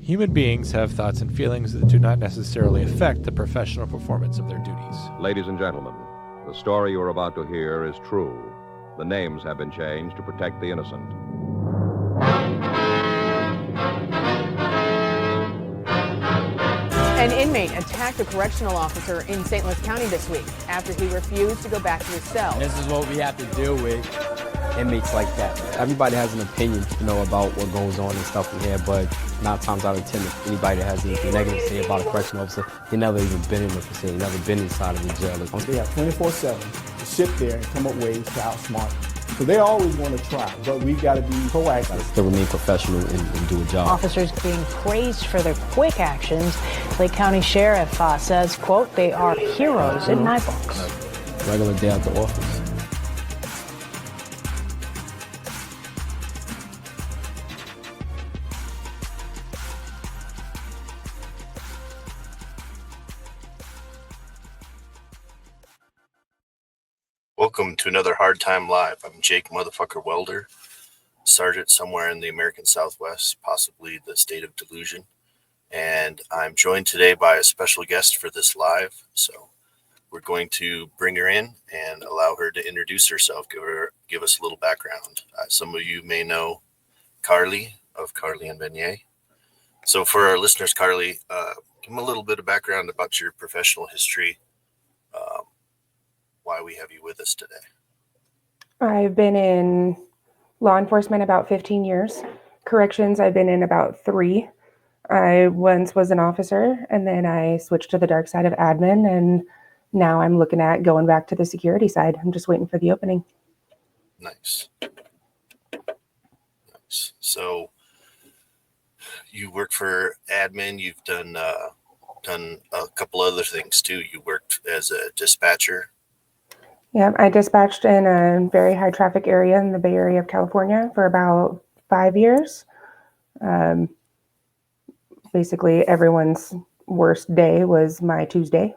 Human beings have thoughts and feelings that do not necessarily affect the professional performance of their duties. Ladies and gentlemen, the story you're about to hear is true. The names have been changed to protect the innocent. An inmate attacked a correctional officer in St. Louis County this week after he refused to go back to his cell. This is what we have to deal with inmates like that. Everybody has an opinion, about what goes on and stuff in here, but 9 times out of 10, if anybody that has anything negative to say about a correctional officer, they never even been in the facility, never been inside of the jail. They have 24/7 to sit there and come up ways to outsmart. So they always want to try, but we've got to be proactive. To remain professional and do a job. Officers being praised for their quick actions. Lake County Sheriff says, quote, they are heroes in my books. Regular day at the office. Welcome to another Hard Time Live. I'm Jake Motherfucker Welder, sergeant somewhere in the American Southwest, possibly the state of delusion. And I'm joined today by a special guest for this live. So we're going to bring her in and allow her to introduce herself, give us a little background. Some of you may know Carly of Carly and Beignet. So for our listeners, Carly, give them a little bit of background about your professional history, why we have you with us today. I've been in law enforcement about 15 years. Corrections, I've been in about 3. I once was an officer, and then I switched to the dark side of admin, and now I'm looking at going back to the security side. I'm just waiting for the opening. Nice. So you work for admin. You've done a couple other things too. You worked as a dispatcher. Yeah, I dispatched in a very high traffic area in the Bay Area of California for about 5 years. Basically, everyone's worst day was my Tuesday.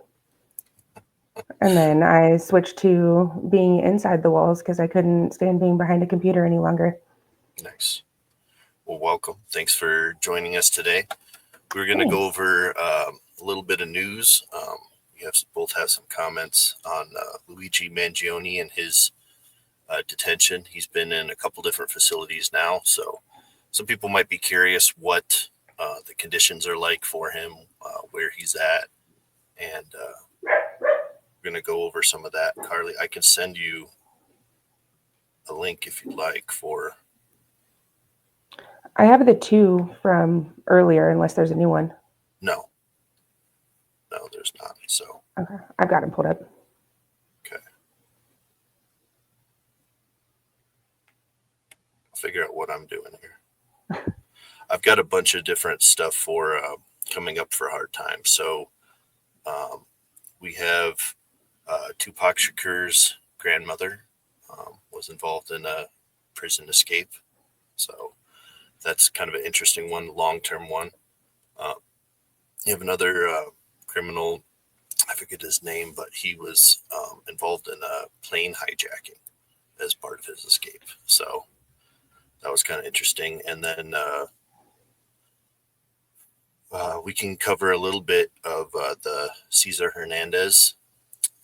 And then I switched to being inside the walls because I couldn't stand being behind a computer any longer. Nice. Well, welcome. Thanks for joining us today. We're going to go over a little bit of news. We both have some comments on Luigi Mangione and his detention. He's been in a couple different facilities now, so some people might be curious what the conditions are like for him, where he's at, and we're going to go over some of that. Carly, I can send you a link if you'd like for... I have the 2 from earlier, unless there's a new one. No, there's not. So okay, I've got him pulled up. Okay, I'll figure out what I'm doing here. I've got a bunch of different stuff for coming up for Hard Time. So we have Tupac Shakur's grandmother was involved in a prison escape. So that's kind of an interesting one, long-term one. You have another criminal, I forget his name, but he was involved in a plane hijacking as part of his escape. So that was kind of interesting. And then we can cover a little bit of the Cesar Hernandez.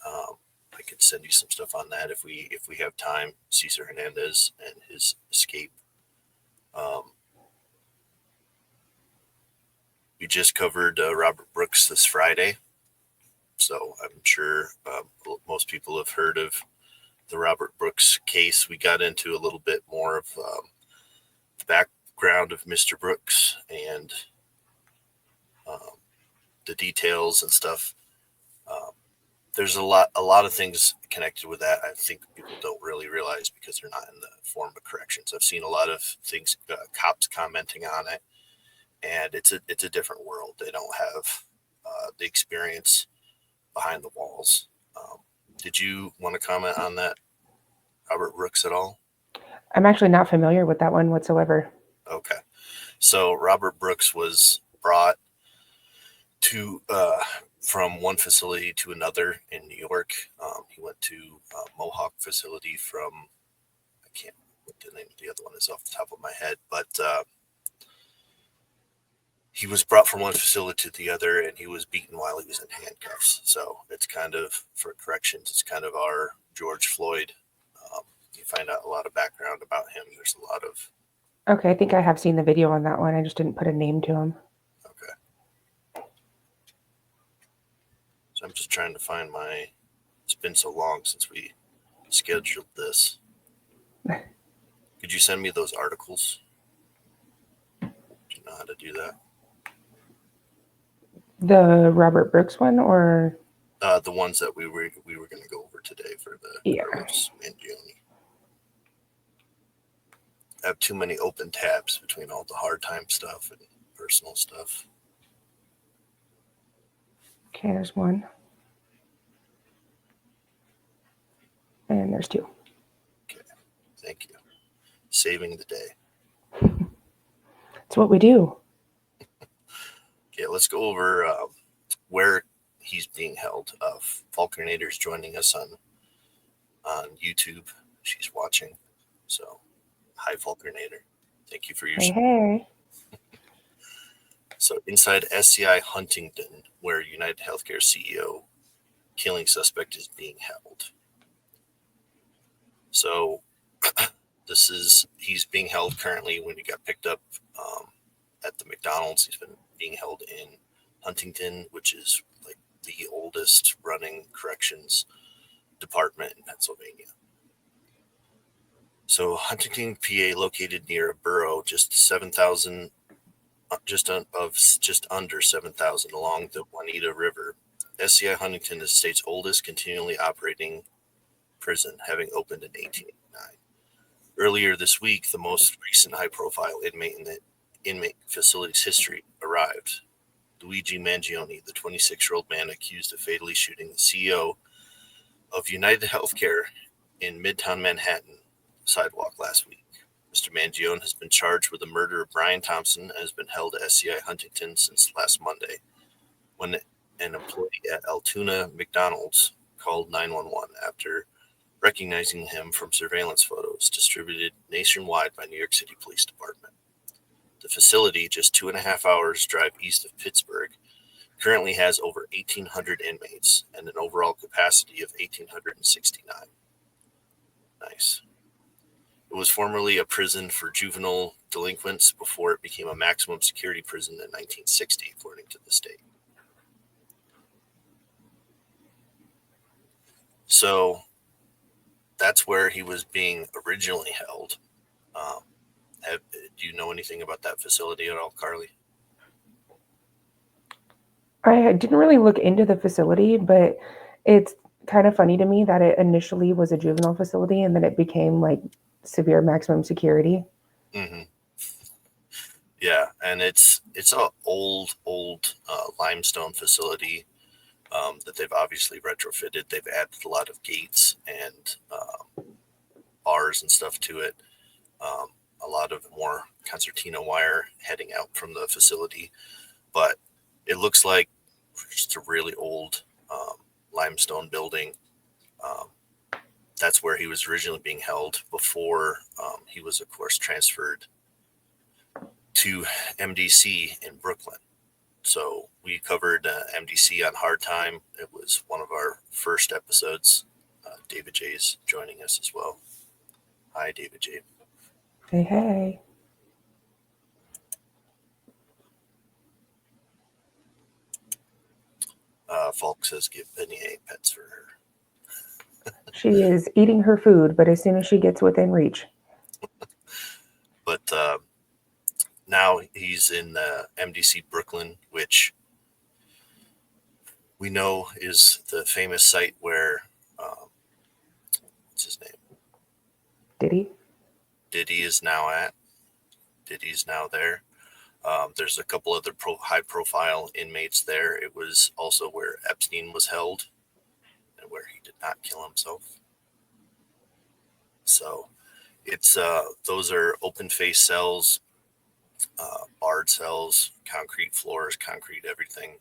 I could send you some stuff on that if we have time. Cesar Hernandez and his escape. We just covered Robert Brooks this Friday, so I'm sure most people have heard of the Robert Brooks case. We got into a little bit more of the background of Mr. Brooks and the details and stuff. There's a lot of things connected with that. I think people don't really realize because they're not in the form of corrections. I've seen a lot of things, cops commenting on it. And it's a different world. They don't have the experience behind the walls. Did you want to comment on that, Robert Brooks, at all? I'm actually not familiar with that one whatsoever. Okay. So Robert Brooks was brought to from one facility to another in New York. He went to Mohawk facility from, I can't, what the name of the other one is off the top of my head, but he was brought from one facility to the other, and he was beaten while he was in handcuffs. So it's kind of, for corrections, it's kind of our George Floyd. You find out a lot of background about him. There's a lot of. Okay, I think I have seen the video on that one. I just didn't put a name to him. Okay. So I'm just trying to find my. It's been so long since we scheduled this. Could you send me those articles? Do you know how to do that? The Robert Brooks one, or The ones that we were going to go over today for the Carlos Mangione. I have too many open tabs between all the hard time stuff and personal stuff. okay, there's one. And there's two. Okay, thank you. Saving the day. It's what we do. Okay, let's go over where he's being held. Falconator's joining us on YouTube. She's watching. So, hi, Falconator. Thank you for your support. Hey. So, inside SCI Huntington, where United Healthcare CEO killing suspect is being held. So, he's being held currently when he got picked up at the McDonald's. He's been being held in Huntington, which is like the oldest running corrections department in Pennsylvania. So Huntington, PA, located near a borough just under 7,000 along the Juanita River. SCI Huntington is the state's oldest continually operating prison, having opened in 1889. Earlier this week, the most recent high-profile inmate in the inmate facility's history arrived. Luigi Mangione, the 26-year-old man accused of fatally shooting the CEO of United Healthcare in Midtown Manhattan sidewalk last week. Mr. Mangione has been charged with the murder of Brian Thompson and has been held at SCI Huntington since last Monday, when an employee at Altoona McDonald's called 911 after recognizing him from surveillance photos distributed nationwide by New York City Police Department. The facility, just 2.5 hours drive east of Pittsburgh, currently has over 1,800 inmates and an overall capacity of 1,869. Nice. It was formerly a prison for juvenile delinquents before it became a maximum security prison in 1960, according to the state. So that's where he was being originally held. Do you know anything about that facility at all, Carly? I didn't really look into the facility, but it's kind of funny to me that it initially was a juvenile facility and then it became like severe maximum security. Mm-hmm. Yeah, and it's a old limestone facility that they've obviously retrofitted. They've added a lot of gates and bars and stuff to it. A lot of more concertina wire heading out from the facility, but it looks like just a really old limestone building. That's where he was originally being held before he was, of course, transferred to MDC in Brooklyn. So we covered MDC on Hard Time. It was one of our first episodes. David J's joining us as well. Hi, David J. Hey. Falk says give Penny A pets for her. She is eating her food, but as soon as she gets within reach. But now he's in MDC Brooklyn, which we know is the famous site where, what's his name? Diddy is now at. Diddy's now there. There's a couple other high-profile inmates there. It was also where Epstein was held and where he did not kill himself. So it's those are open-face cells, barred cells, concrete floors, concrete everything,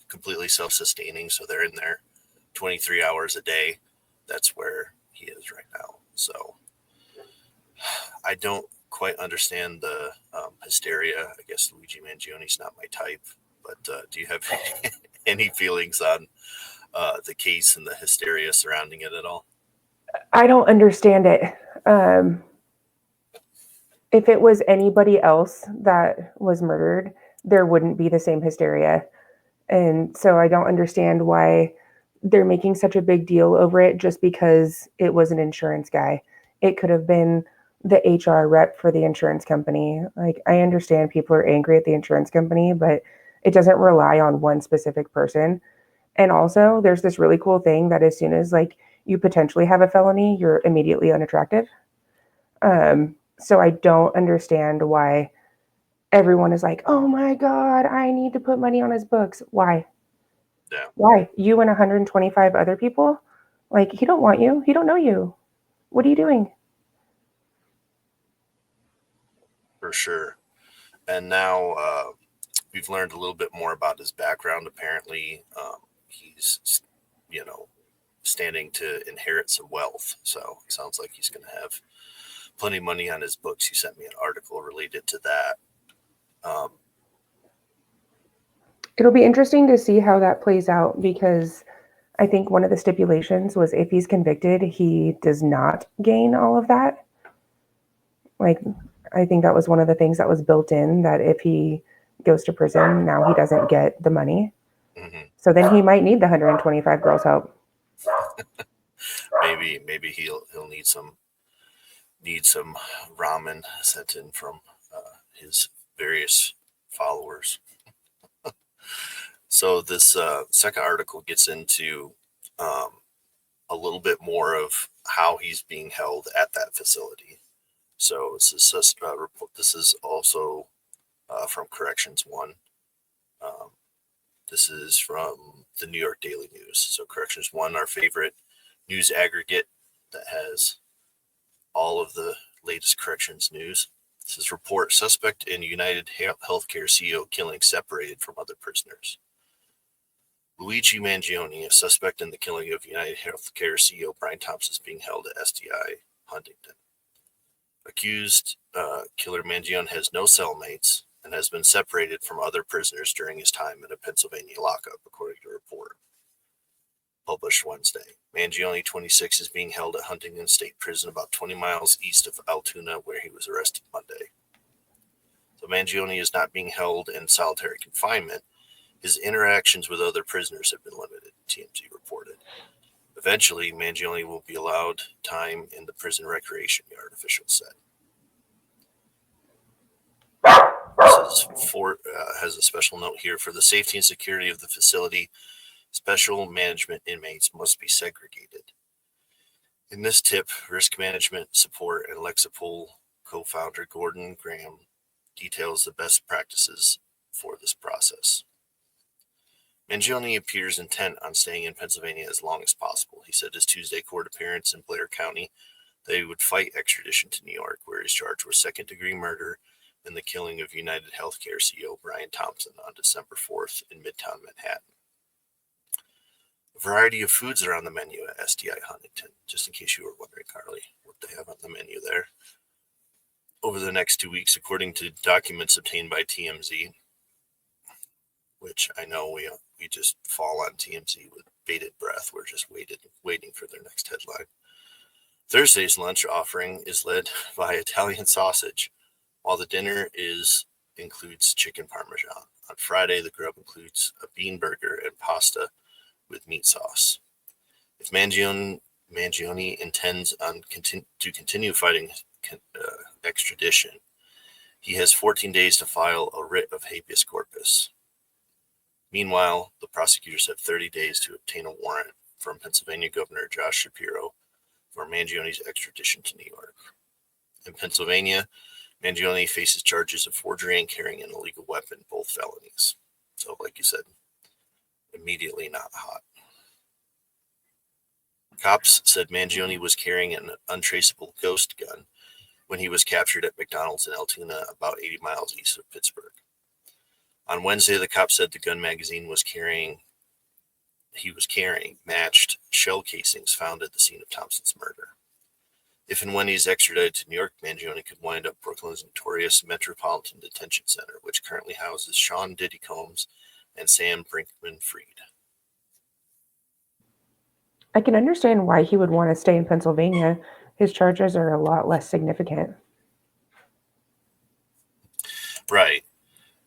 completely self-sustaining. So they're in there 23 hours a day. That's where he is right now. So I don't quite understand the hysteria. I guess Luigi Mangioni's not my type, but do you have any feelings on the case and the hysteria surrounding it at all? I don't understand it. If it was anybody else that was murdered, there wouldn't be the same hysteria. And so I don't understand why they're making such a big deal over it just because it was an insurance guy. It could have been the HR rep for the insurance company. Like, I understand people are angry at the insurance company, but it doesn't rely on one specific person. And also, there's this really cool thing that as soon as like you potentially have a felony, you're immediately unattractive. So I don't understand why everyone is like, oh my God, I need to put money on his books. Why? Yeah. Why? You and 125 other people? Like, he don't want you. He don't know you. What are you doing? For sure. And now we've learned a little bit more about his background. Apparently, he's, standing to inherit some wealth. So it sounds like he's going to have plenty of money on his books. You sent me an article related to that. It'll be interesting to see how that plays out because I think one of the stipulations was if he's convicted, he does not gain all of that. Like, I think that was one of the things that was built in, that if he goes to prison, now he doesn't get the money. Mm-hmm. So then he might need the 125 girls' help. Maybe he'll need some ramen sent in from his various followers. So this second article gets into a little bit more of how he's being held at that facility. So this is also from Corrections One. This is from the New York Daily News. So Corrections One, our favorite news aggregate that has all of the latest corrections news. This is report: suspect in United Healthcare CEO killing separated from other prisoners. Luigi Mangioni, a suspect in the killing of United Healthcare CEO Brian Thompson, is being held at SDI Huntington. Accused killer Mangione has no cellmates and has been separated from other prisoners during his time in a Pennsylvania lockup, according to a report published Wednesday. Mangione, 26, is being held at Huntington State Prison about 20 miles east of Altoona, where he was arrested Monday. So Mangione is not being held in solitary confinement. His interactions with other prisoners have been limited, TMZ reported. Eventually, Mangione will be allowed time in the prison recreation yard, officials said. This has a special note here: for the safety and security of the facility, special management inmates must be segregated. In this tip, Risk Management Support and Lexipol co-founder Gordon Graham details the best practices for this process. Mangione appears intent on staying in Pennsylvania as long as possible. He said his Tuesday court appearance in Blair County that he would fight extradition to New York, where he's charged with second-degree murder in the killing of United Healthcare CEO Brian Thompson on December 4th in Midtown Manhattan. A variety of foods are on the menu at SDI Huntington, just in case you were wondering, Carly, what they have on the menu there. Over the next 2 weeks, according to documents obtained by TMZ, which I know we just fall on TMZ with bated breath. We're just waiting for their next headline. Thursday's lunch offering is led by Italian sausage, while the dinner includes chicken parmesan. On Friday, the grub includes a bean burger and pasta with meat sauce. If Mangione intends to continue fighting extradition, he has 14 days to file a writ of habeas corpus. Meanwhile, the prosecutors have 30 days to obtain a warrant from Pennsylvania Governor Josh Shapiro for Mangione's extradition to New York. In Pennsylvania, Mangione faces charges of forgery and carrying an illegal weapon, both felonies. So, like you said, immediately not hot. Cops said Mangione was carrying an untraceable ghost gun when he was captured at McDonald's in Altoona, about 80 miles east of Pittsburgh. On Wednesday, the cops said the gun magazine he was carrying matched shell casings found at the scene of Thompson's murder. If and when he's extradited to New York, Mangione could wind up Brooklyn's notorious Metropolitan Detention Center, which currently houses Sean Diddy Combs and Sam Brinkman-Fried. I can understand why he would want to stay in Pennsylvania. His charges are a lot less significant. Right.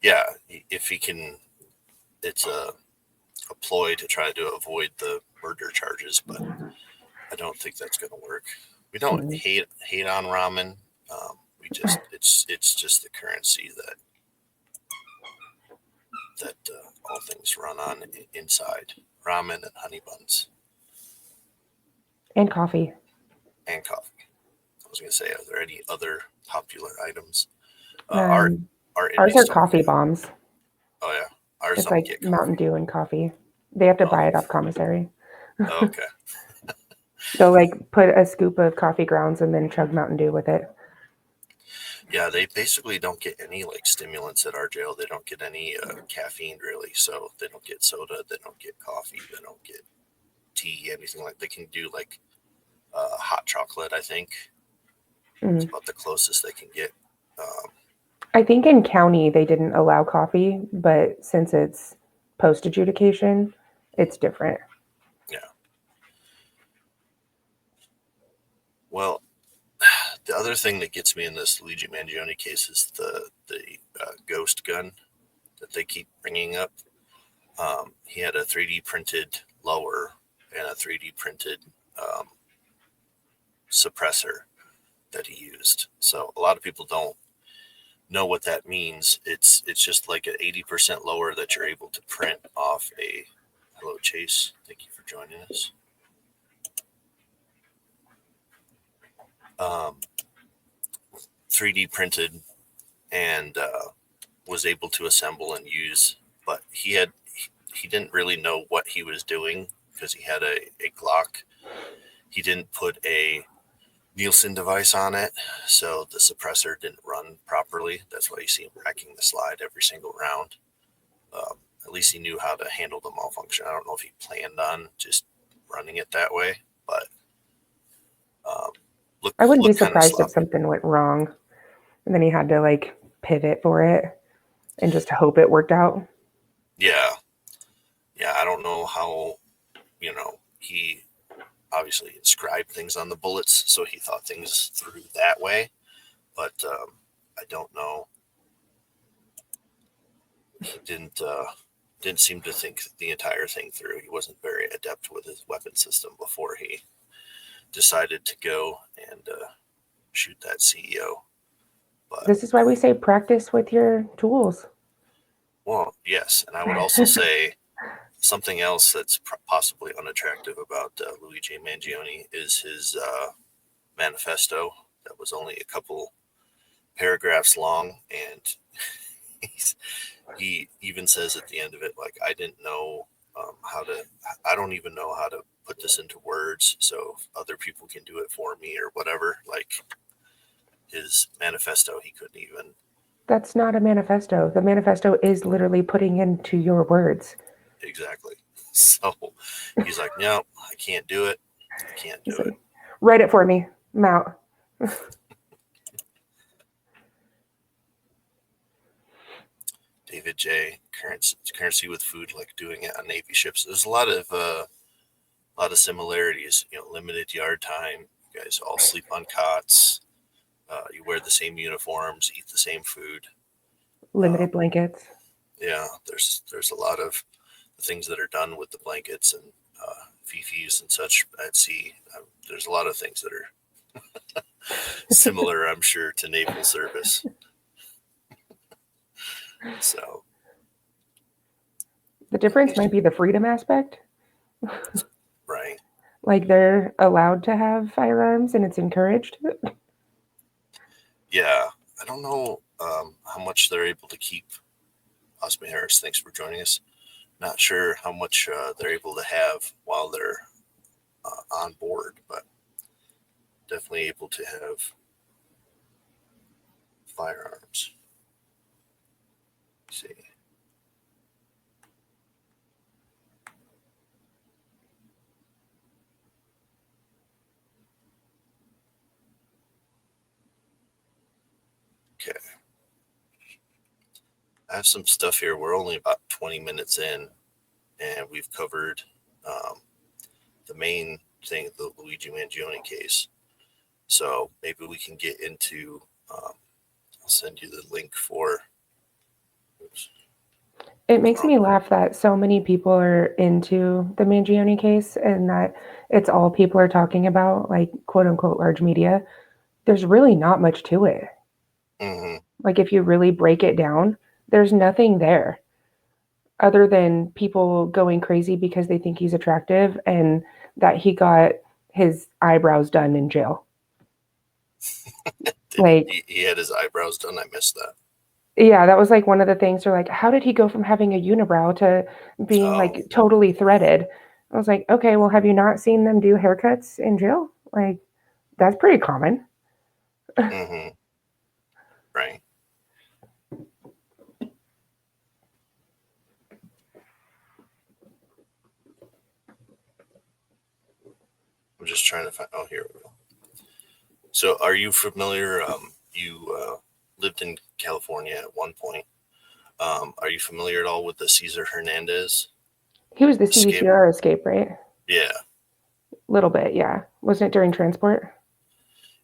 Yeah. If he can, it's a ploy to try to avoid the murder charges, but I don't think that's going to work. We don't hate on ramen. It's just the currency that all things run on inside. Ramen and honey buns. And coffee. And coffee. I was going to say, are there any other popular items? Ours are coffee bombs. Oh, yeah. Ours It's don't like get coffee. Mountain Dew and coffee. They have to buy it off commissary. Okay. They'll like put a scoop of coffee grounds and then chug Mountain Dew with it. Yeah, they basically don't get any like stimulants at our jail. They don't get any caffeine really. So they don't get soda. They don't get coffee. They don't get tea, anything like. They can do like hot chocolate, I think. It's about the closest they can get. I think in county they didn't allow coffee, but since it's post adjudication, it's different. Yeah. Well, the other thing that gets me in this Luigi Mangione case is the ghost gun that they keep bringing up. He had a 3D printed lower and a 3D printed suppressor that he used. So a lot of people don't know what that means. It's just like an 80% lower that you're able to print off a. Hello, Chase. Thank you for joining us. 3D printed and was able to assemble and use, but he didn't really know what he was doing because he had a Glock. He didn't put a Nielsen device on it, so the suppressor didn't run properly. That's why you see him racking the slide every single round. At least he knew how to handle the malfunction. I don't know if he planned on just running it that way, but I wouldn't be surprised if something went wrong and then he had to like pivot for it and just hope it worked out. Yeah, I don't know how, he obviously inscribed things on the bullets, so he thought things through that way, but I don't know. He didn't seem to think the entire thing through. He wasn't very adept with his weapon system before he decided to go and shoot that CEO. But, this is why we say practice with your tools. Well, yes, and I would also say something else that's possibly unattractive about Luigi Mangione is his manifesto that was only a couple paragraphs long, and he even says at the end of it, like, I didn't know I don't even know how to put this into words, so if other people can do it for me or whatever. Like his manifesto, he couldn't even. That's not a manifesto. The manifesto is literally putting into your words. Exactly. So he's like, no, I can't do it. I can't do it. Write it for me. I'm out. David J. Currency with food, like doing it on Navy ships. There's a lot of similarities. Limited yard time. You guys all sleep on cots. You wear the same uniforms, eat the same food. Limited blankets. Yeah, there's a lot of things that are done with the blankets and fifis and such at sea. There's a lot of things that are similar, I'm sure, to naval service. So the difference might be the freedom aspect. Right. Like they're allowed to have firearms and it's encouraged. Yeah, I don't know how much they're able to keep. Osme Harris, thanks for joining us. Not sure how much they're able to have while they're on board, but definitely able to have firearms. Let's see. Okay. I have some stuff here. We're only about 20 minutes in, and we've covered the main thing, the Luigi Mangione case. So maybe we can get into, I'll send you the link for. Oops. It makes me laugh that so many people are into the Mangione case and that it's all people are talking about, like quote unquote large media. There's really not much to it. Mm-hmm. Like if you really break it down, there's nothing there other than people going crazy because they think he's attractive and that he got his eyebrows done in jail. Like he had his eyebrows done. I missed that. Yeah, that was like one of the things. They're like, how did he go from having a unibrow to being like totally threaded? I was like, okay, well, have you not seen them do haircuts in jail? Like, that's pretty common. Mm-hmm. Right. I'm just trying to find. Oh, here we go. So, are you familiar? You lived in California at one point. Are you familiar at all with the Cesar Hernandez? He was the CDCR escape, right? Yeah. Little bit, yeah. Wasn't it during transport?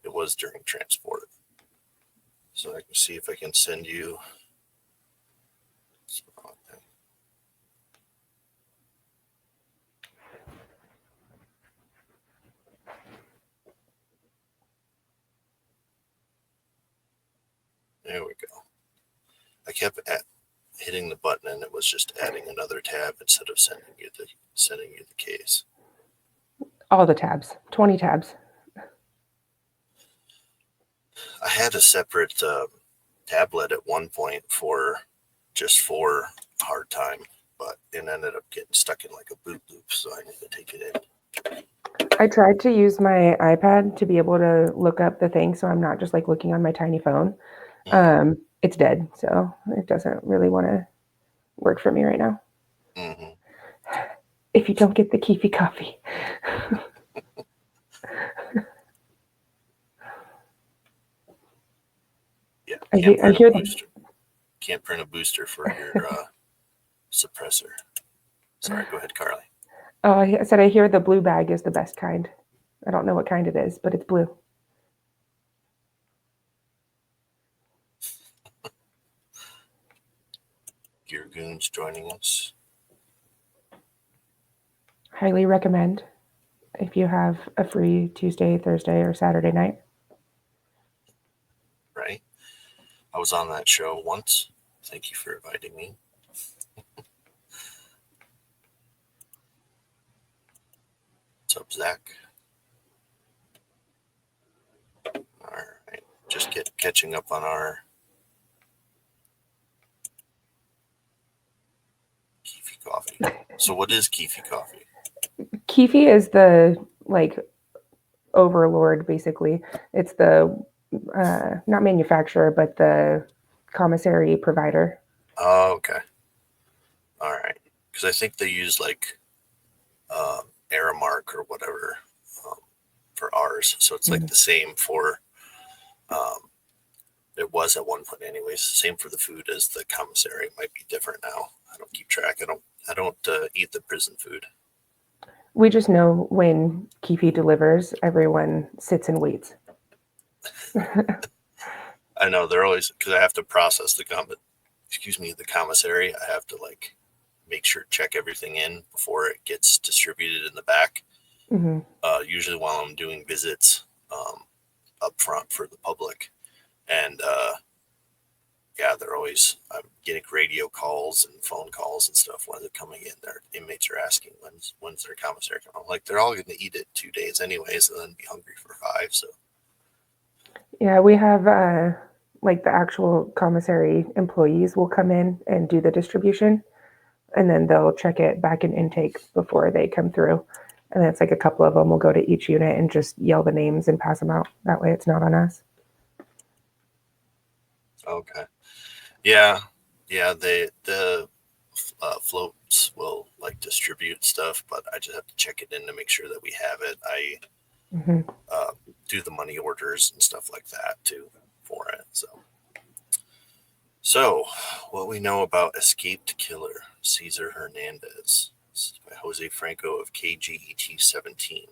It was during transport. So I can see if I can send you. There we go. I kept hitting the button, and it was just adding another tab instead of sending you the case. All the tabs, 20 tabs. I had a separate tablet at one point for hard time, but it ended up getting stuck in like a boot loop, so I need to take it in. I tried to use my iPad to be able to look up the thing, so I'm not just like looking on my tiny phone. Mm-hmm. It's dead, so it doesn't really want to work for me right now. Mm-hmm. If you don't get the Keefe coffee. Yeah, I hear them. Can't print a booster for your suppressor. Sorry, go ahead, Carly. Oh, I said I hear the blue bag is the best kind. I don't know what kind it is, but it's blue. Gear Goons joining us. Highly recommend if you have a free Tuesday, Thursday, or Saturday night. Right. I was on that show once. Thank you for inviting me. What's up, Zach? All right. Just catching up on our Keefe coffee. So what is Keefe coffee? Keefe is the like overlord, basically. It's the not manufacturer, but the commissary provider. Oh, okay. All right. Because I think they use like Aramark or whatever for ours. So it's like the same for, it was at one point anyways, same for the food as the commissary. It might be different now. I don't keep track. I don't eat the prison food. We just know when Keefe delivers, everyone sits and waits. I know they're always, because I have to process the commissary. I have to like make sure, check everything in before it gets distributed in the back. Mm-hmm. Usually while I'm doing visits up front for the public. And they're always, I'm getting radio calls and phone calls and stuff when they're coming in. Their inmates are asking when's their commissary coming. I'm like, they're all going to eat it 2 days anyways and then be hungry for 5. So yeah, we have like the actual commissary employees will come in and do the distribution, and then they'll check it back in intake before they come through. And then it's like a couple of them will go to each unit and just yell the names and pass them out. That way it's not on us. okay. Yeah. The floats will like distribute stuff, but I just have to check it in to make sure that we have it. I do the money orders and stuff like that too for it. So So, what we know about escaped killer Cesar Hernandez. This is by Jose Franco of KGET 17.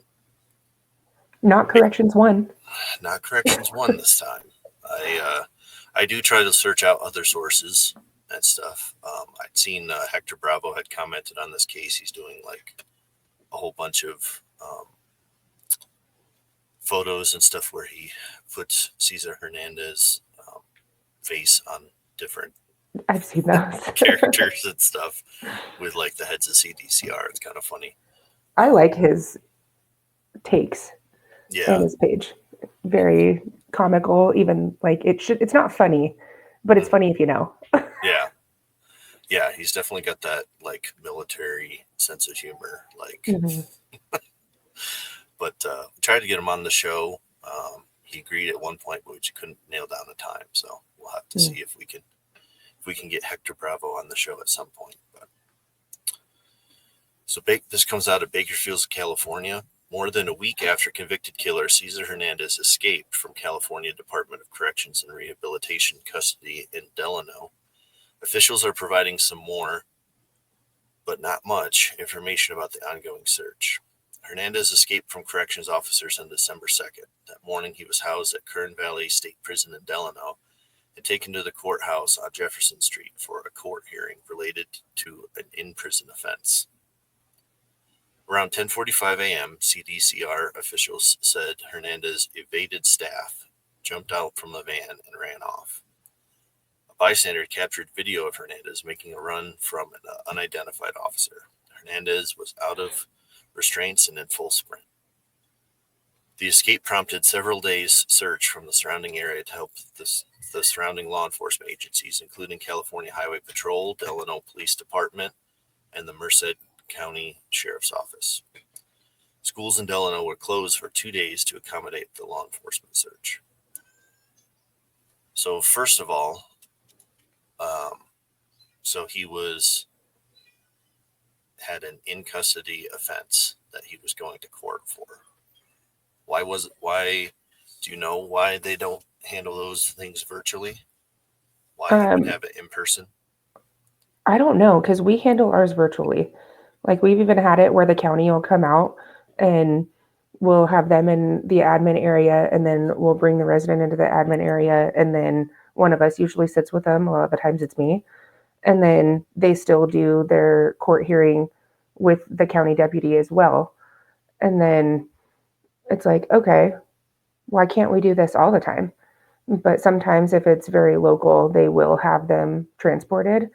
Not Corrections 1. Not Corrections 1 this time. I do try to search out other sources and stuff. I'd seen Hector Bravo had commented on this case. He's doing like a whole bunch of photos and stuff where he puts Cesar Hernandez face on different I've seen those. characters and stuff with like the heads of CDCR. It's kind of funny. I like his takes Yeah. on his page. Very comical, even like it's not funny, but it's funny if you know. Yeah. Yeah, he's definitely got that like military sense of humor. Like, Mhm. but tried to get him on the show. He agreed at one point, but we just couldn't nail down the time. So we'll have to see if we can get Hector Bravo on the show at some point. But so this comes out of Bakersfield, California. More than a week after convicted killer Cesar Hernandez escaped from California Department of Corrections and Rehabilitation custody in Delano, officials are providing some more, but not much, information about the ongoing search. Hernandez escaped from corrections officers on December 2nd. That morning, he was housed at Kern Valley State Prison in Delano and taken to the courthouse on Jefferson Street for a court hearing related to an in-prison offense. Around 10:45 a.m., CDCR officials said Hernandez evaded staff, jumped out from the van, and ran off. A bystander captured video of Hernandez making a run from an unidentified officer. Hernandez was out of restraints and in full sprint. The escape prompted several days' search from the surrounding area to help the surrounding law enforcement agencies, including California Highway Patrol, Delano Police Department, and the Merced County Sheriff's Office. Schools in Delano were closed for 2 days to accommodate the law enforcement search. So first of all, so he had an in custody offense that he was going to court for. Why do you know why they don't handle those things virtually? Why they would have it in person? I don't know, because we handle ours virtually. Like we've even had it where the county will come out and we'll have them in the admin area, and then we'll bring the resident into the admin area, and then one of us usually sits with them. A lot of the times it's me. And then they still do their court hearing with the county deputy as well. And then it's like, okay, why can't we do this all the time? But sometimes if it's very local, they will have them transported.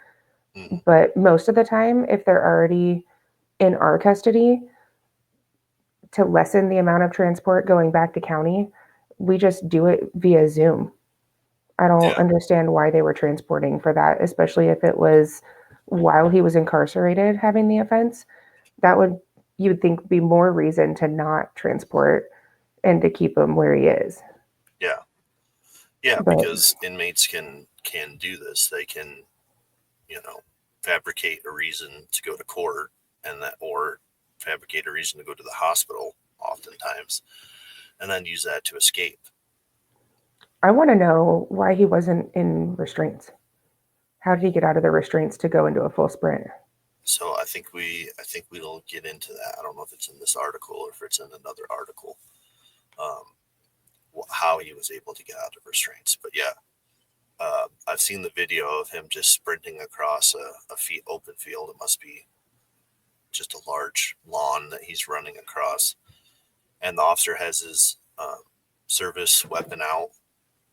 But most of the time, if they're already in our custody, to lessen the amount of transport going back to county, we just do it via Zoom. I don't understand why they were transporting for that, especially if it was while he was incarcerated having the offense. That would, you'd think, be more reason to not transport and to keep him where he is. Yeah, because inmates can do this. They can, fabricate a reason to go to court or fabricate a reason to go to the hospital oftentimes, and then use that to escape. I want to know why he wasn't in restraints. How did he get out of the restraints to go into a full sprint? So I think we'll get into that. I don't know if it's in this article or if it's in another article, how he was able to get out of restraints. But yeah, I've seen the video of him just sprinting across a open field. It must be just a large lawn that he's running across. And the officer has his service weapon out,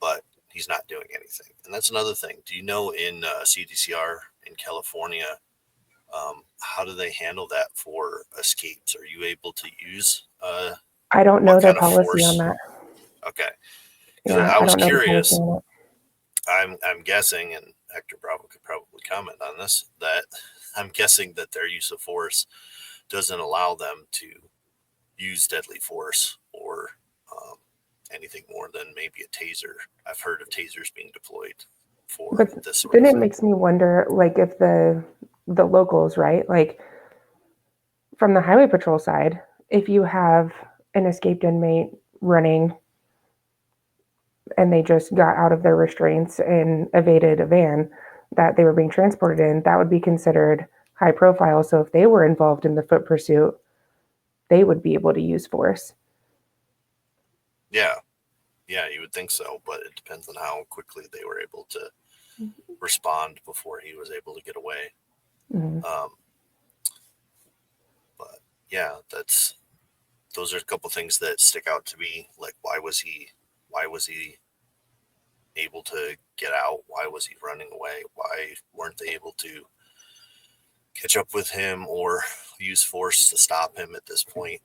but he's not doing anything. And that's another thing. Do you know in CDCR in California, how do they handle that for escapes? Are you able to use I don't know their policy on that. Okay. Yeah, I was don't know the curious. policy on it. I'm guessing, and Hector Bravo could probably comment on this, that I'm guessing that their use of force doesn't allow them to use deadly force or anything more than maybe a taser. I've heard of tasers being deployed for this sort Then of it thing. makes me wonder, like, if the locals, right, like from the highway patrol side, if you have an escaped inmate running and they just got out of their restraints and evaded a van that they were being transported in, that would be considered high profile. So if they were involved in the foot pursuit, they would be able to use force. Yeah, you would think so, but it depends on how quickly they were able to respond before he was able to get away. Mm-hmm. But yeah, those are a couple things that stick out to me. Like, why was he able to get out? Why was he running away? Why weren't they able to catch up with him or use force to stop him at this point?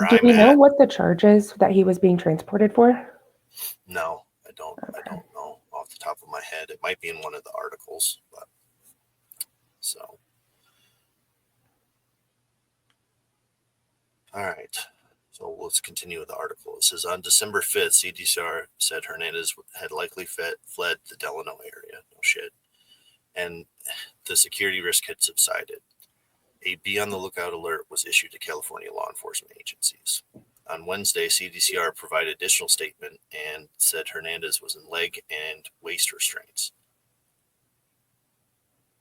Do we know what the charge is that he was being transported for? No, I don't. Okay. I don't know off the top of my head. It might be in one of the articles, but so. All right. So let's continue with the article. It says on December 5th, CDCR said Hernandez had likely fled the Delano area. No shit. And the security risk had subsided. A be on the lookout alert was issued to California law enforcement agencies. On Wednesday, CDCR provided additional statement and said Hernandez was in leg and waist restraints.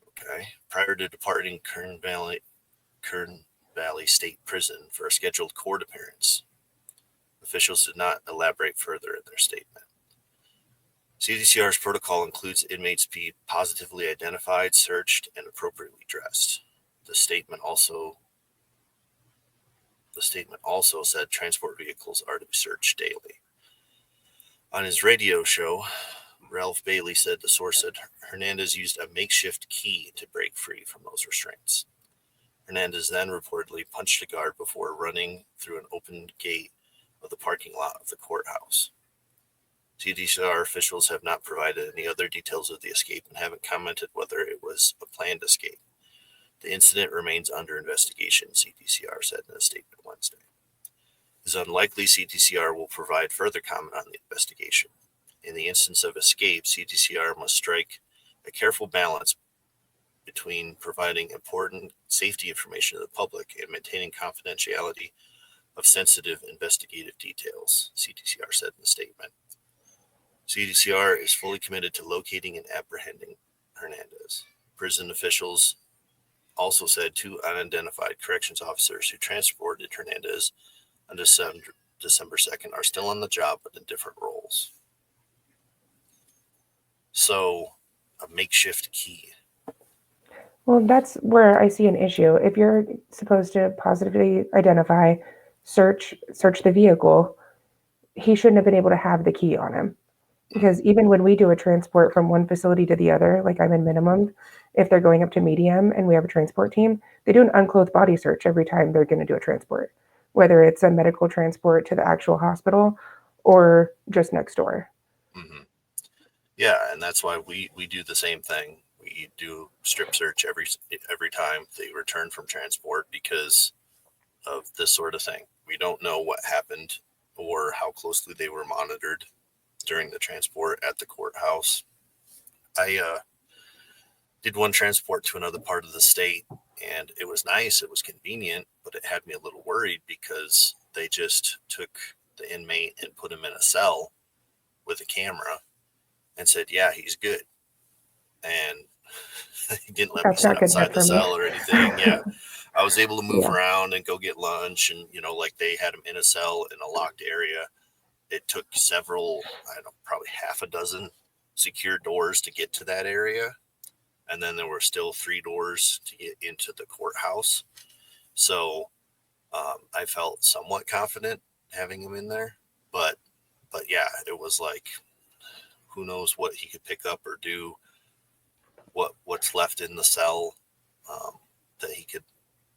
Okay. Prior to departing Kern Valley State Prison for a scheduled court appearance, officials did not elaborate further in their statement. CDCR's protocol includes inmates be positively identified, searched, and appropriately dressed. The statement also said transport vehicles are to be searched daily. On his radio show, Ralph Bailey said the source said Hernandez used a makeshift key to break free from those restraints. Hernandez then reportedly punched a guard before running through an open gate of the parking lot of the courthouse. CDCR officials have not provided any other details of the escape and haven't commented whether it was a planned escape. The incident remains under investigation, CDCR said in a statement Wednesday. It is unlikely CDCR will provide further comment on the investigation. In the instance of escape, CDCR must strike a careful balance between providing important safety information to the public and maintaining confidentiality of sensitive investigative details, CDCR said in the statement. CDCR is fully committed to locating and apprehending Hernandez. Prison officials also said two unidentified corrections officers who transported Hernandez on December 2nd are still on the job but in different roles. So, a makeshift key. Well, that's where I see an issue. If you're supposed to positively identify, search the vehicle, he shouldn't have been able to have the key on him. Because even when we do a transport from one facility to the other, like I'm in minimum, if they're going up to medium and we have a transport team, they do an unclothed body search every time they're going to do a transport, whether it's a medical transport to the actual hospital or just next door. Mm-hmm. Yeah, and that's why we do the same thing. We do strip search every time they return from transport because of this sort of thing. We don't know what happened or how closely they were monitored during the transport at the courthouse. I did one transport to another part of the state, and it was nice. It was convenient, but it had me a little worried because they just took the inmate and put him in a cell with a camera and said, yeah, he's good. And he didn't let me sit outside the cell or anything. Yeah. I was able to move around and go get lunch. And, like they had him in a cell in a locked area. It took several, probably half a dozen secure doors to get to that area. And then there were still 3 doors to get into the courthouse. So I felt somewhat confident having him in there. But yeah, it was like, who knows what he could pick up or do, what's left in the cell that he could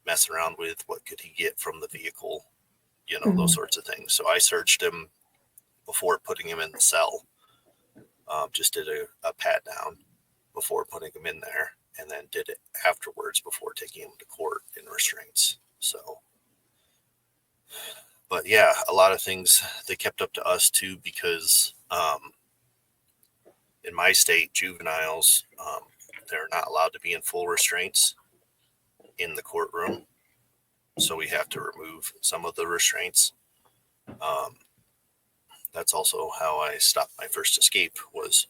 mess around with, what could he get from the vehicle, those sorts of things. So I searched him before putting him in the cell, just did a pat down before putting him in there, and then did it afterwards before taking him to court in restraints. So, but yeah, a lot of things they kept up to us too, because in my state, juveniles, they're not allowed to be in full restraints in the courtroom. So we have to remove some of the restraints. that's also how I stopped my first escape, was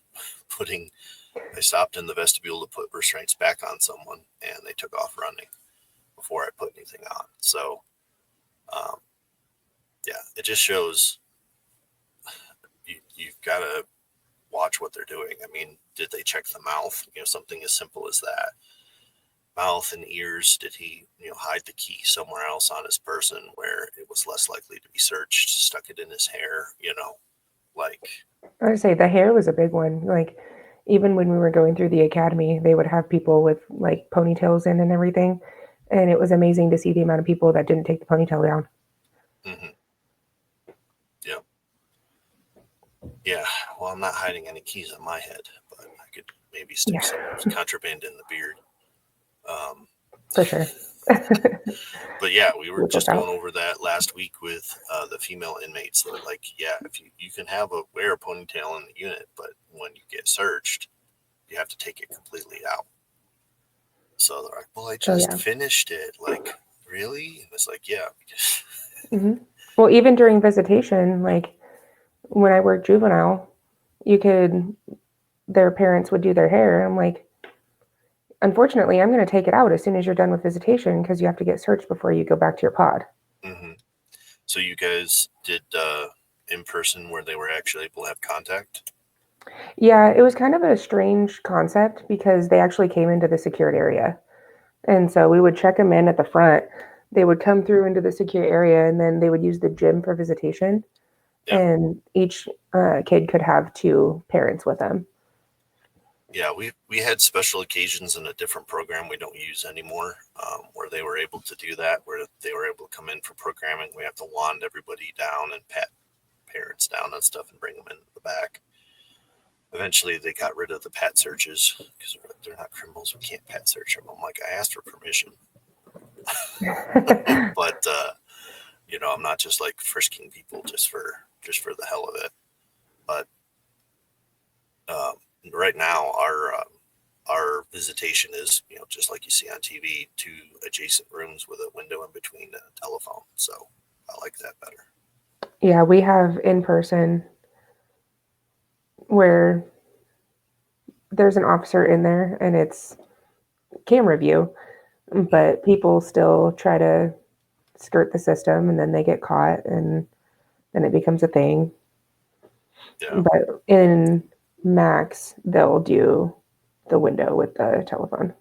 I stopped in the vestibule to put restraints back on someone, and they took off running before I put anything on. So, yeah, it just shows you've got to watch what they're doing. I mean, did they check the mouth? Something as simple as that. Mouth and ears. Did he, hide the key somewhere else on his person where it was less likely to be searched? Stuck it in his hair, like. I would say the hair was a big one. Like, even when we were going through the academy, they would have people with like ponytails in and everything. And it was amazing to see the amount of people that didn't take the ponytail down. Mm-hmm. Yeah. Yeah. Well, I'm not hiding any keys on my head, but I could maybe stick some contraband in the beard. For sure. But yeah, we were just going over that last week with the female inmates. They're like, yeah, if you can wear a ponytail in the unit, but when you get searched, you have to take it completely out. So they're like, well, I just finished it. Like, really? And it's like, yeah. Mm-hmm. Well, even during visitation, like when I worked juvenile, their parents would do their hair. I'm like, unfortunately, I'm going to take it out as soon as you're done with visitation because you have to get searched before you go back to your pod. Mm-hmm. So you guys did in person where they were actually able to have contact? Yeah, it was kind of a strange concept because they actually came into the secured area. And so we would check them in at the front. They would come through into the secure area, and then they would use the gym for visitation. Yeah. And each kid could have 2 parents with them. Yeah, we had special occasions in a different program we don't use anymore, where they were able to do that, where they were able to come in for programming. We have to wand everybody down and pat parents down and stuff and bring them into the back. Eventually, they got rid of the pat searches because they're not criminals. We can't pat search them. I'm like, I asked for permission. But, I'm not just like frisking people just for the hell of it. But right now, our visitation is, just like you see on TV, 2 adjacent rooms with a window in between and a telephone. So I like that better. Yeah, we have in person where there's an officer in there and it's camera view, but people still try to skirt the system and then they get caught and then it becomes a thing. Yeah. But in Max, they'll do the window with the telephone.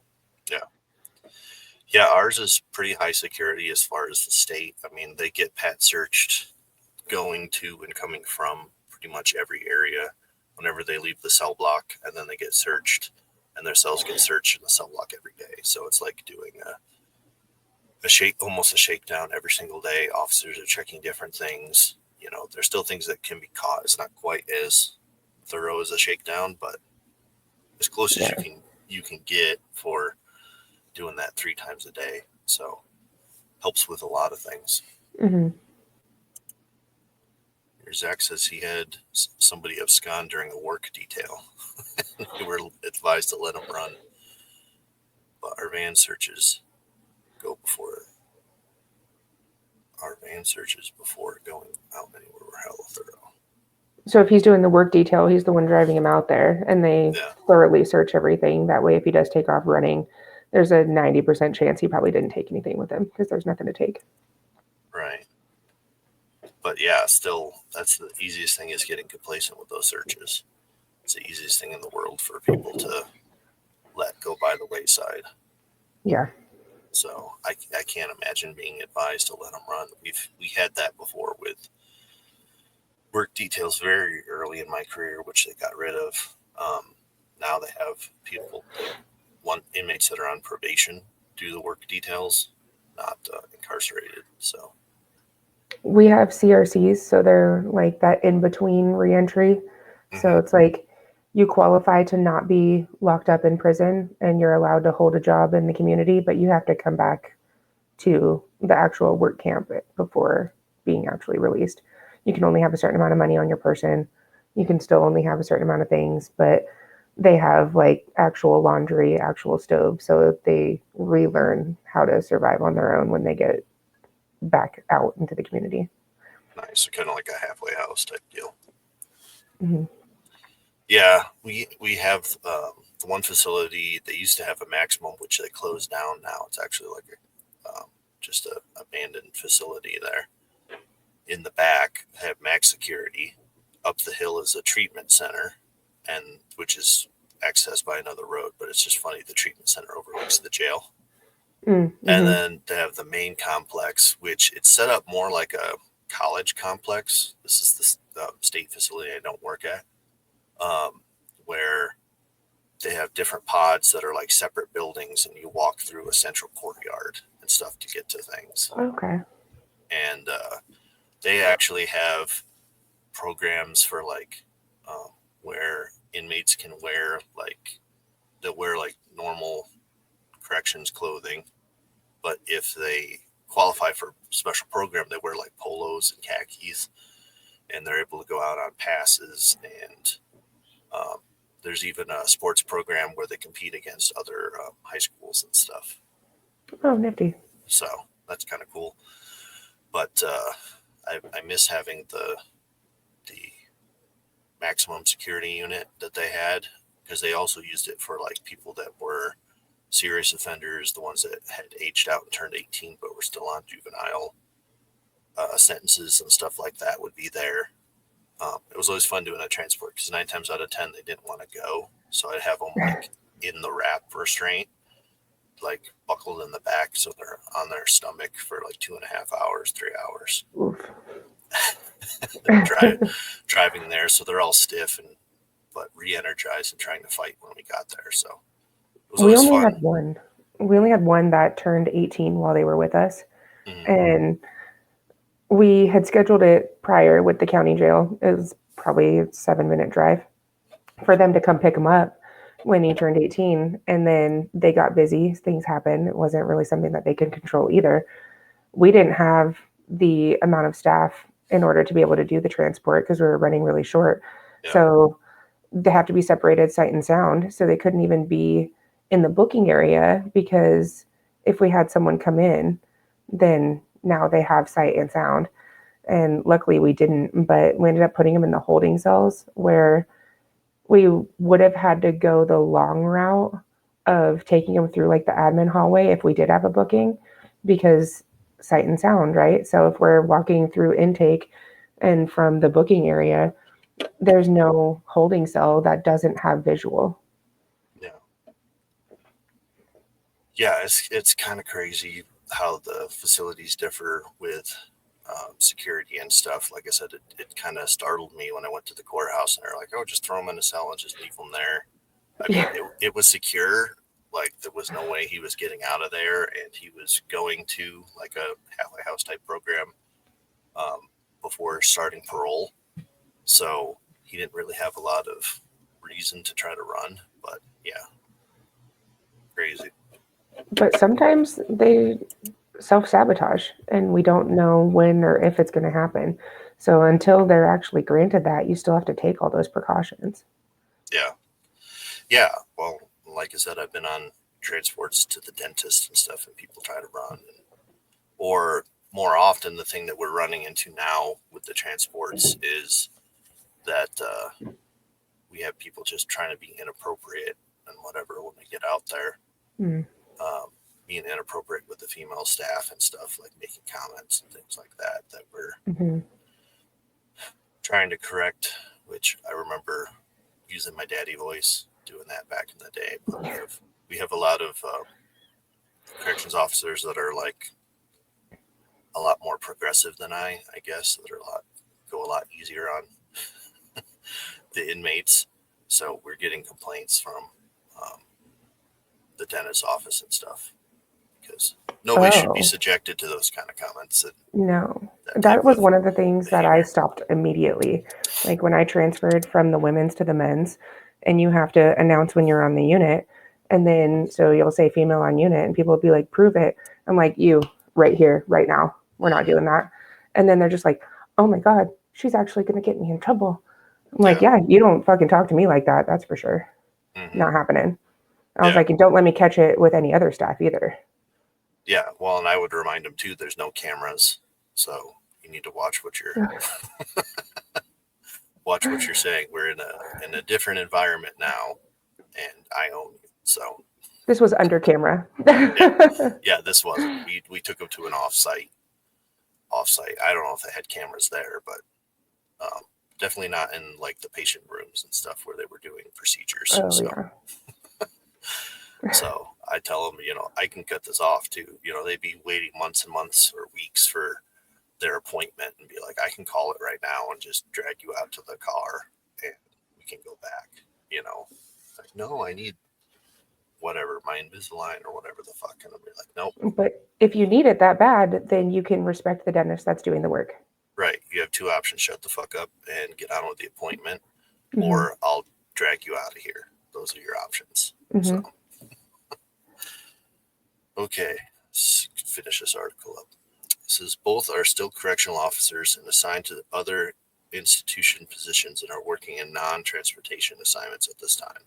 Yeah, ours is pretty high security as far as the state. I mean, they get pat searched going to and coming from pretty much every area whenever they leave the cell block, and then they get searched, and their cells get searched in the cell block every day. So it's like doing almost a shakedown every single day. Officers are checking different things. There's still things that can be caught. It's not quite as thorough as a shakedown, but as close as you can get for doing that 3 times a day. So helps with a lot of things. Mm-hmm. Zach says he had somebody abscond during a work detail. We were advised to let him run, but our van searches before going out anywhere were hella thorough. So if he's doing the work detail, he's the one driving him out there, and they thoroughly search everything. That way, if he does take off running, there's a 90% chance he probably didn't take anything with him because there's nothing to take. Right. But yeah, still, that's the easiest thing is getting complacent with those searches. It's the easiest thing in the world for people to let go by the wayside. Yeah. So I can't imagine being advised to let them run. We had that before with work details very early in my career, which they got rid of. Now they have inmates that are on probation do the work details, not incarcerated. So we have CRCs, so they're like that in between reentry. Mm-hmm. So it's like you qualify to not be locked up in prison and you're allowed to hold a job in the community, but you have to come back to the actual work camp before being actually released. You can only have a certain amount of money on your person. You can still only have a certain amount of things, but they have like actual laundry, actual stove, so they relearn how to survive on their own when they get back out into the community. Nice. So kind of like a halfway house type deal. Mhm. Yeah, we have the one facility. They used to have a maximum, which they closed down. Now it's actually like just a abandoned facility there. In the back, have max security. Up the hill is a treatment center, and which is accessed by another road. But it's just funny, the treatment center overlooks the jail. Mm-hmm. And then they have the main complex, which it's set up more like a college complex. This is the state facility I don't work at, where they have different pods that are like separate buildings, and you walk through a central courtyard and stuff to get to things. Okay. And they actually have programs for like where inmates can wear they'll wear like normal corrections clothing, but if they qualify for special program, they wear like polos and khakis, and they're able to go out on passes. And there's even a sports program where they compete against other high schools and stuff. Oh, nifty. So that's kind of cool. But I miss having the maximum security unit that they had, because they also used it for like people that were serious offenders, the ones that had aged out and turned 18 but were still on juvenile sentences and stuff like that would be there. It was always fun doing a transport, because 9 times out of 10 they didn't want to go, so I'd have them like in the wrap restraint, like buckled in the back, so they're on their stomach for like 2.5 hours, 3 hours. Oof. driving there, so they're all stiff but re-energized and trying to fight when we got there. So it was We always only fun. had one. We only had one that turned 18 while they were with us. Mhm. And we had scheduled it prior with the county jail. It was probably a 7-minute drive for them to come pick him up when he turned 18. And then they got busy. Things happened. It wasn't really something that they could control either. We didn't have the amount of staff in order to be able to do the transport, because we were running really short. Yeah. So they have to be separated sight and sound. So they couldn't even be in the booking area, because if we had someone come in, then now they have sight and sound. And luckily we didn't, but we ended up putting them in the holding cells, where we would have had to go the long route of taking them through like the admin hallway if we did have a booking, because sight and sound, right? So if we're walking through intake and from the booking area, there's no holding cell that doesn't have visual. Yeah, it's kind of crazy how the facilities differ with security and stuff. Like I said, it kind of startled me when I went to the courthouse, and they're like, "Oh, just throw him in a cell and just leave him there." I mean, it was secure. Like, there was no way he was getting out of there, and he was going to like a halfway house type program before starting parole. So he didn't really have a lot of reason to try to run. But yeah, crazy. But sometimes they self-sabotage, and we don't know when or if it's going to happen. So until they're actually granted that, you still have to take all those precautions. Yeah. Well, like I said, I've been on transports to the dentist and stuff, and people try to run. Or more often, the thing that we're running into now with the transports is that we have people just trying to be inappropriate and whatever when they get out there. Mm. Being inappropriate with the female staff and stuff, like making comments and things like that we're trying to correct, which I remember using my daddy voice doing that back in the day. But we have a lot of corrections officers that are like a lot more progressive than I guess, that are go a lot easier on the inmates. So we're getting complaints from the dentist's office and stuff, because nobody should be subjected to those kind of comments. No, that was one of the things that I stopped immediately. Like when I transferred from the women's to the men's, and you have to announce when you're on the unit. And then, so you'll say female on unit, and people will be like, prove it. I'm like, you right here, right now. We're not doing that. And then they're just like, oh my God, she's actually going to get me in trouble. I'm like, yeah, you don't fucking talk to me like that. That's for sure. Not happening. I was like, and don't let me catch it with any other staff either. Yeah, well, and I would remind them too, there's no cameras, so you need to watch what you're watch what you're saying. We're in a different environment now, and I own you. So This was under camera. yeah, this wasn't. We took them to an offsite. I don't know if they had cameras there, but definitely not in like the patient rooms and stuff where they were doing procedures. Oh, so, yeah. so I tell them, I can cut this off too. They'd be waiting months and months or weeks for their appointment and be like, I can call it right now and just drag you out to the car and we can go back. Like, no, I need whatever, my Invisalign or whatever the fuck. And I'll be like, nope. But if you need it that bad, then you can respect the dentist that's doing the work. Right. You have two options: shut the fuck up and get on with the appointment, Mhm. or I'll drag you out of here. Those are your options. Mhm. So, okay, let's finish this article up. It says both are still correctional officers and assigned to other institution positions and are working in non-transportation assignments at this time.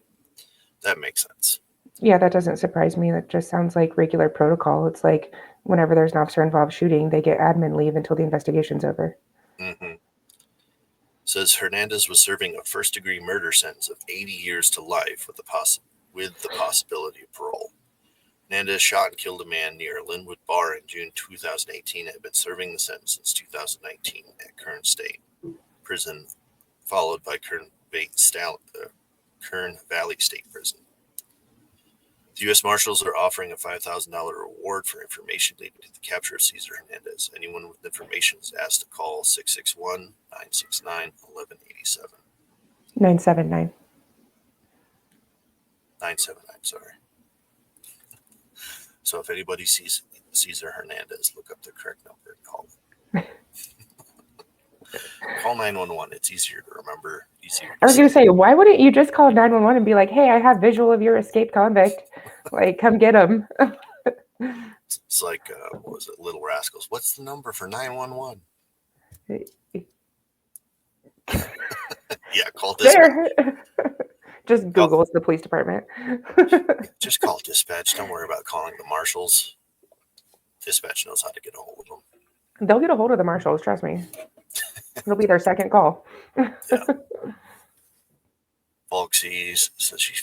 That makes sense. Yeah, that doesn't surprise me. That just sounds like regular protocol. It's like whenever there's an officer involved shooting, they get admin leave until the investigation's over. Mm-hmm. Says Hernandez was serving a first-degree murder sentence of 80 years to life with the possibility of parole. Hernandez shot and killed a man near Linwood Bar in June 2018 and had been serving the sentence since 2019 at Kern State Prison, followed by Kern Valley State Prison. The U.S. Marshals are offering a $5,000 reward for information leading to the capture of Cesar Hernandez. Anyone with information is asked to call 661-969-1187. 979. 979, sorry. So if anybody sees Cesar Hernandez, look up the correct number and call them. Call 911. It's easier to remember. I was going to say, why wouldn't you just call 911 and be like, hey, I have visual of your escaped convict. Like, come get him. It's like, what was it, Little Rascals? What's the number for 911? Yeah, call dispatch. Just Google's the police department. Just call dispatch. Don't worry about calling the marshals. Dispatch knows how to get a hold of them. They'll get a hold of the marshals, trust me. It'll be their second call. Yeah. Folksy says she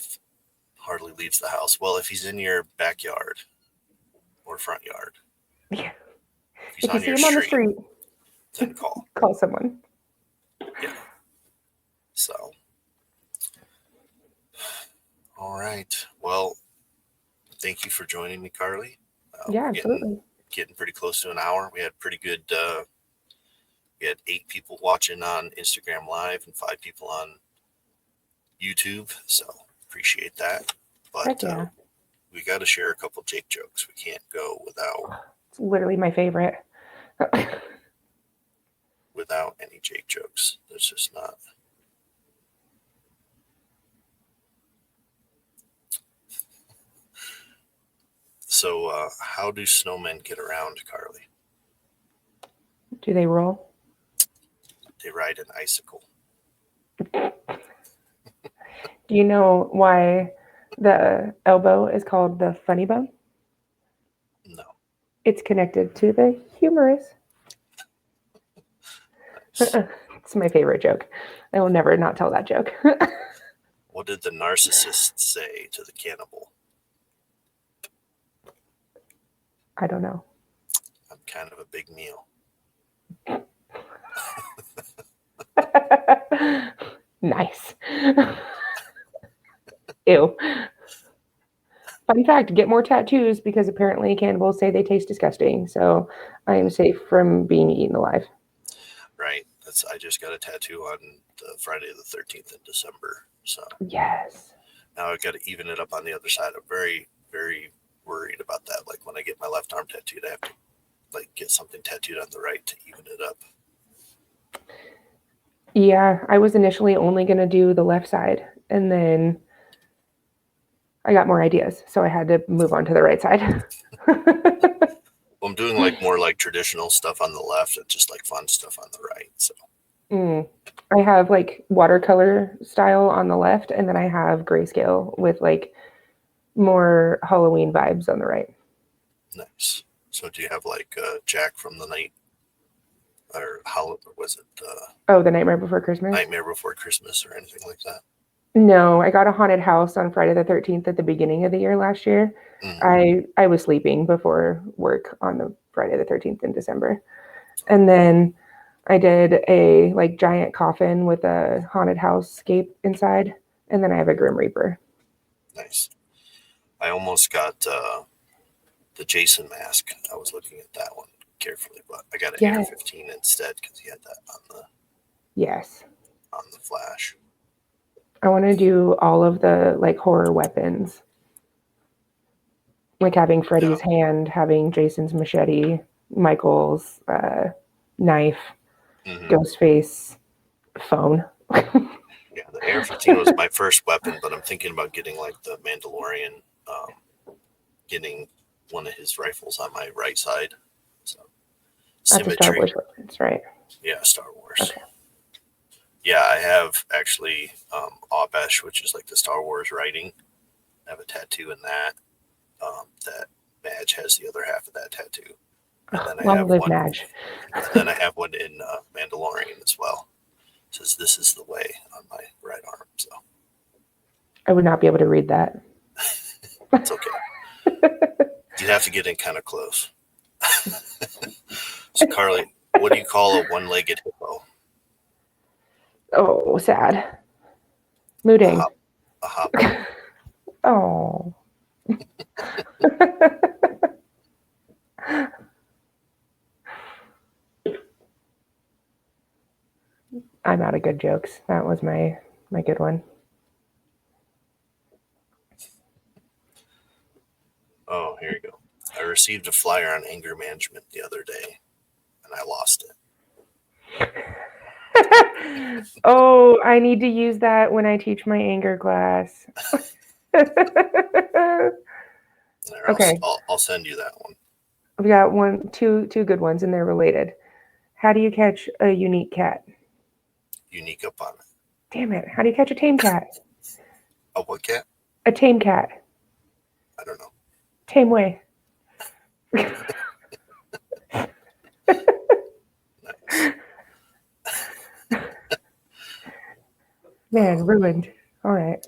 hardly leaves the house. Well, if he's in your backyard or front yard, Yeah. if If you see him on the street, then call. call someone. Yeah. So, all right. Well, thank you for joining me, Carly. Yeah, we're absolutely. Getting pretty close to an hour. We had pretty good. We had 8 people watching on Instagram Live and 5 people on YouTube. So appreciate that. But Heck yeah. we got to share a couple Jake jokes. We can't go without It's literally my favorite. any Jake jokes. There's just not. So how do snowmen get around, Carly? Do they roll? They ride an icicle. Do you know why the elbow is called the funny bone? No. It's connected to the humerus. It's my favorite joke. I will never not tell that joke. What did the narcissist say to the cannibal? I don't know. I'm kind of a big meal. Nice. Ew. Fun fact, get more tattoos because apparently cannibals say they taste disgusting. So I am safe from being eaten alive. Right. I just got a tattoo on the Friday the 13th in December. So Yes. now I've got to even it up on the other side. I'm very, very worried about that. Like when I get my left arm tattooed, I have to get something tattooed on the right to even it up. Yeah, I was initially only going to do the left side, and then I got more ideas, so I had to move on to the right side. Well, I'm doing more traditional stuff on the left and just fun stuff on the right. So I have watercolor style on the left, and then I have grayscale with more Halloween vibes on the right. nice. So do you have Jack from the night or how was it Oh, The Nightmare Before Christmas? Nightmare Before Christmas or anything like that? No, I got a haunted house on Friday the 13th at the beginning of the year last year. I was sleeping before work on the Friday the 13th in December. And then I did a like giant coffin with a haunted house scape inside. And then I have a Grim Reaper. Nice. I almost got the Jason mask. I was looking at that one carefully, but I got an AR-15 instead because he had that Yes. on the flash. I want to do all of the like horror weapons. Like having Freddy's hand, having Jason's machete, Michael's knife, Ghostface phone. Yeah, the AR-15 was my first weapon, but I'm thinking about getting like the Mandalorian, getting one of his rifles on my right side. So That's a Star Wars reference, right? Yeah, Star Wars. Okay. Yeah, I have actually Aubesh, which is like the Star Wars writing. I have a tattoo in that. That Madge has the other half of that tattoo. And then I have one. Madge. And then I have one in Mandalorian as well. It says "This is the way" on my right arm. So I would not be able to read that. It's okay. You'd have to get in kind of close. So Carly, what do you call a one-legged hippo? Oh, sad. Mooding. A hop. Oh. I'm out of good jokes. That was my good one. Oh, here you go. I received a flyer on anger management the other day, and I lost it. Oh, I need to use that when I teach my anger class. Okay. I'll send you that one. I've got two good ones, and they're related. How do you catch a unique cat? Unique up on it. Damn it. How do you catch a tame cat? A what cat? A tame cat. I don't know. Tame way. Man, ruined. All right.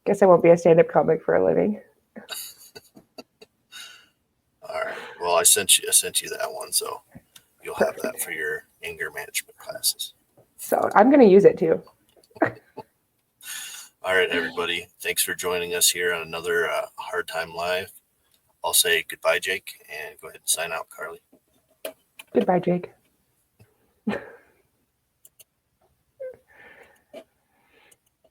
Guess I won't be a stand-up comic for a living. All right. Well, I sent you that one, so you'll have that for your anger management classes. So I'm going to use it too. All right, everybody. Thanks for joining us here on another Hard Time Live. I'll say goodbye, Jake, and go ahead and sign out, Carly. Goodbye, Jake.